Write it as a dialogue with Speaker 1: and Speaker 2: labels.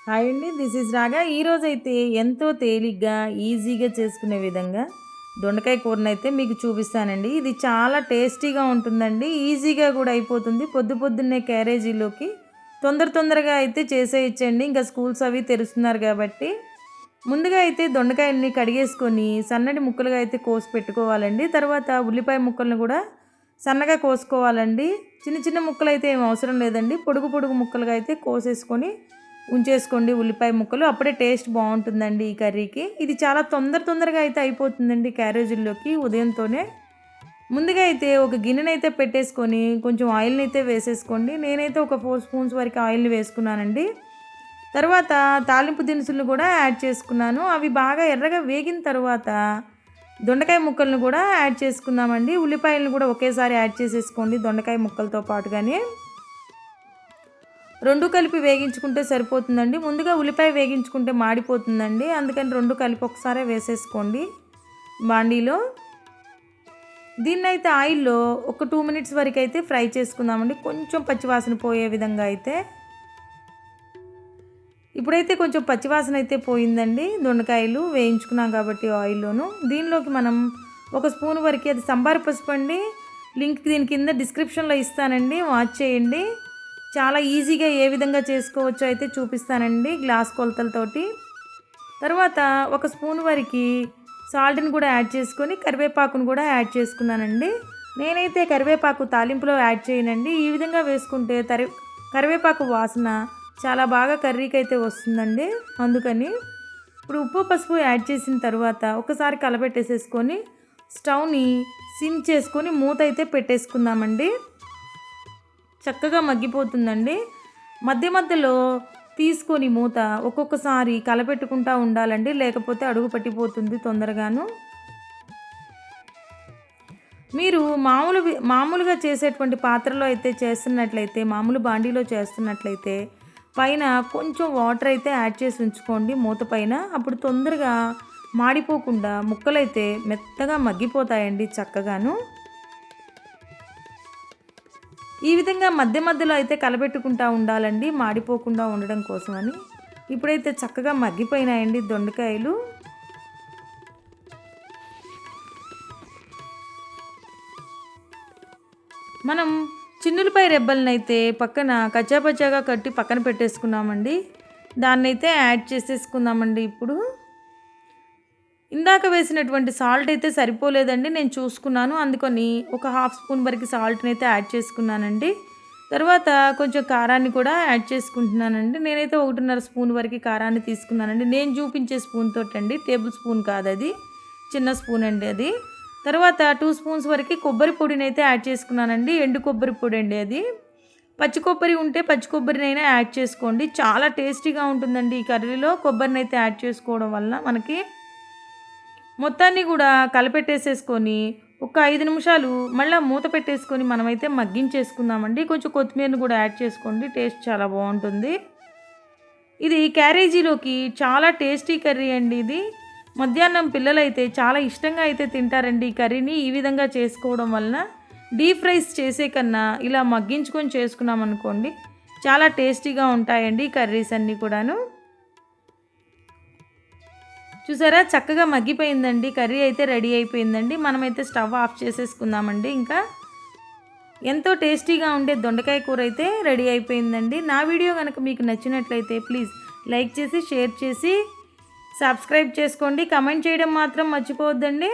Speaker 1: Hi అండి, this is రాగా. ఈరోజైతే ఎంతో తేలిగ్గా ఈజీగా చేసుకునే విధంగా దొండకాయ కూరనైతే మీకు చూపిస్తానండి. ఇది చాలా టేస్టీగా ఉంటుందండి, ఈజీగా కూడా అయిపోతుంది. పొద్దున్నే క్యారేజీలోకి తొందరగా అయితే చేసేయచ్చండి. ఇంకా స్కూల్స్ అవి తెరుస్తున్నారు కాబట్టి ముందుగా అయితే దొండకాయల్ని కడిగేసుకొని సన్నటి ముక్కలుగా అయితే కోసి పెట్టుకోవాలండి. తర్వాత ఉల్లిపాయ ముక్కలను కూడా సన్నగా కోసుకోవాలండి. చిన్న ముక్కలు అయితే ఏం అవసరం లేదండి, పొడుగు ముక్కలుగా అయితే కోసేసుకొని ఉంచేసుకోండి ఉల్లిపాయ ముక్కలు. అప్పుడే టేస్ట్ బాగుంటుందండి ఈ కర్రీకి. ఇది చాలా తొందరగా అయితే అయిపోతుందండి క్యారేజీల్లోకి ఉదయంతోనే. ముందుగా అయితే ఒక గిన్నెనైతే పెట్టేసుకొని కొంచెం ఆయిల్ని అయితే వేసేసుకోండి. నేనైతే ఒక 4 స్పూన్స్ వరకు ఆయిల్ని వేసుకున్నానండి. తర్వాత తాలింపు దినుసులను కూడా యాడ్ చేసుకున్నాను. అవి బాగా ఎర్రగా వేగిన తర్వాత దొండకాయ ముక్కలను కూడా యాడ్ చేసుకుందామండి. ఉల్లిపాయలను కూడా ఒకేసారి యాడ్ చేసేసుకోండి దొండకాయ ముక్కలతో పాటుగానే. రెండు కలిపి వేగించుకుంటే సరిపోతుందండి. ముందుగా ఉల్లిపాయ వేగించుకుంటే మాడిపోతుందండి, అందుకని రెండు కలిపి ఒకసారి వేసేసుకోండి బాండీలో. దీన్నైతే ఆయిల్లో ఒక 2 మినిట్స్ వరకు అయితే ఫ్రై చేసుకుందామండి, కొంచెం పచ్చివాసన పోయే విధంగా అయితే. ఇప్పుడైతే కొంచెం పచ్చివాసన అయితే పోయిందండి, దొండకాయలు వేయించుకున్నాం కాబట్టి ఆయిల్లోను. దీనిలోకి మనం 1 స్పూన్ వరకు అది సంబార్ పసుపు అండి. లింక్ దీని కింద డిస్క్రిప్షన్లో ఇస్తానండి, వాచ్ చేయండి. చాలా ఈజీగా ఏ విధంగా చేసుకోవచ్చో అయితే చూపిస్తానండి గ్లాస్ కొలతలతోటి. తర్వాత 1 స్పూన్ వరకు సాల్ట్ని కూడా యాడ్ చేసుకొని కరివేపాకును కూడా యాడ్ చేసుకున్నానండి. నేనైతే కరివేపాకు తాలింపులో యాడ్ చేయనండి, ఈ విధంగా వేసుకుంటే కరివేపాకు వాసన చాలా బాగా కర్రీకి అయితే వస్తుందండి, అందుకని. ఇప్పుడు ఉప్పు పసుపు యాడ్ చేసిన తర్వాత ఒకసారి కలపెట్టేసేసుకొని స్టవ్ని సిమ్ చేసుకొని మూత అయితే పెట్టేసుకుందామండి. చక్కగా మగ్గిపోతుందండి. మధ్యలో తీసుకొని మూత ఒక్కొక్కసారి కలపెట్టుకుంటూ ఉండాలండి, లేకపోతే అడుగు పట్టిపోతుంది తొందరగాను. మీరు మామూలుగా చేసేటువంటి పాత్రలో అయితే చేస్తున్నట్లయితే, మామూలు బాండీలో చేస్తున్నట్లయితే పైన కొంచెం వాటర్ అయితే యాడ్ చేసి ఉంచుకోండి మూత పైన. అప్పుడు తొందరగా మాడిపోకుండా ముక్కలైతే మెత్తగా మగ్గిపోతాయండి చక్కగాను. ఈ విధంగా మధ్యలో అయితే కలబెట్టుకుంటూ ఉండాలండి, మాడిపోకుండా ఉండడం కోసమని. ఇప్పుడైతే చక్కగా మగ్గిపోయినాయండి దొండకాయలు. మనం చిన్నులపై రెబ్బలను అయితే పక్కన కచ్చాపచ్చాగా కట్టి పక్కన పెట్టేసుకున్నామండి. దాన్నైతే యాడ్ చేసేసుకుందామండి. ఇప్పుడు ఇందాక వేసినటువంటి సాల్ట్ అయితే సరిపోలేదండి, నేను చూసుకున్నాను, అందుకని ఒక 1/2 స్పూన్ వరకు సాల్ట్ని అయితే యాడ్ చేసుకున్నానండి. తర్వాత కొంచెం కారాన్ని కూడా యాడ్ చేసుకుంటున్నానండి. నేనైతే 1.5 స్పూన్ వరకు కారాన్ని తీసుకున్నానండి. నేను చూపించే స్పూన్ తోటండి, టేబుల్ స్పూన్ కాదు, అది చిన్న స్పూన్ అండి అది. తర్వాత 2 స్పూన్స్ వరకు కొబ్బరి పొడిని అయితే యాడ్ చేసుకున్నానండి, ఎండు కొబ్బరి పొడి అండి అది. పచ్చి కొబ్బరి ఉంటే పచ్చి కొబ్బరినైనా యాడ్ చేసుకోండి, చాలా టేస్టీగా ఉంటుందండి ఈ కర్రీలో కొబ్బరిని అయితే యాడ్ చేసుకోవడం వల్ల మనకి. మొత్తాన్ని కూడా కలపెట్టేసేసుకొని ఒక 5 నిమిషాలు మళ్ళీ మూత పెట్టేసుకొని మనమైతే మగ్గించేసుకుందామండి. కొంచెం కొత్తిమీరను కూడా యాడ్ చేసుకోండి, టేస్ట్ చాలా బాగుంటుంది. ఇది క్యారేజీలోకి చాలా టేస్టీ కర్రీ అండి ఇది. మధ్యాహ్నం పిల్లలైతే చాలా ఇష్టంగా అయితే తింటారండి ఈ కర్రీని. ఈ విధంగా చేసుకోవడం వలన డీప్ ఫ్రైస్ చేసే కన్నా ఇలా మగ్గించుకొని చేసుకున్నాం అనుకోండి, చాలా టేస్టీగా ఉంటాయండి ఈ కర్రీస్ అన్నీ కూడాను. చూసారా, చక్కగా మగ్గిపోయిందండి, కర్రీ అయితే రెడీ అయిపోయిందండి. మనమైతే స్టవ్ ఆఫ్ చేసేసుకుందామండి. ఇంకా ఎంతో టేస్టీగా ఉండే దొండకాయ కూర అయితే రెడీ అయిపోయిందండి. నా వీడియో కనుక మీకు నచ్చినట్లయితే ప్లీజ్ లైక్ చేసి, షేర్ చేసి, సబ్స్క్రైబ్ చేసుకోండి. కమెంట్ చేయడం మాత్రం మర్చిపోవద్దండి.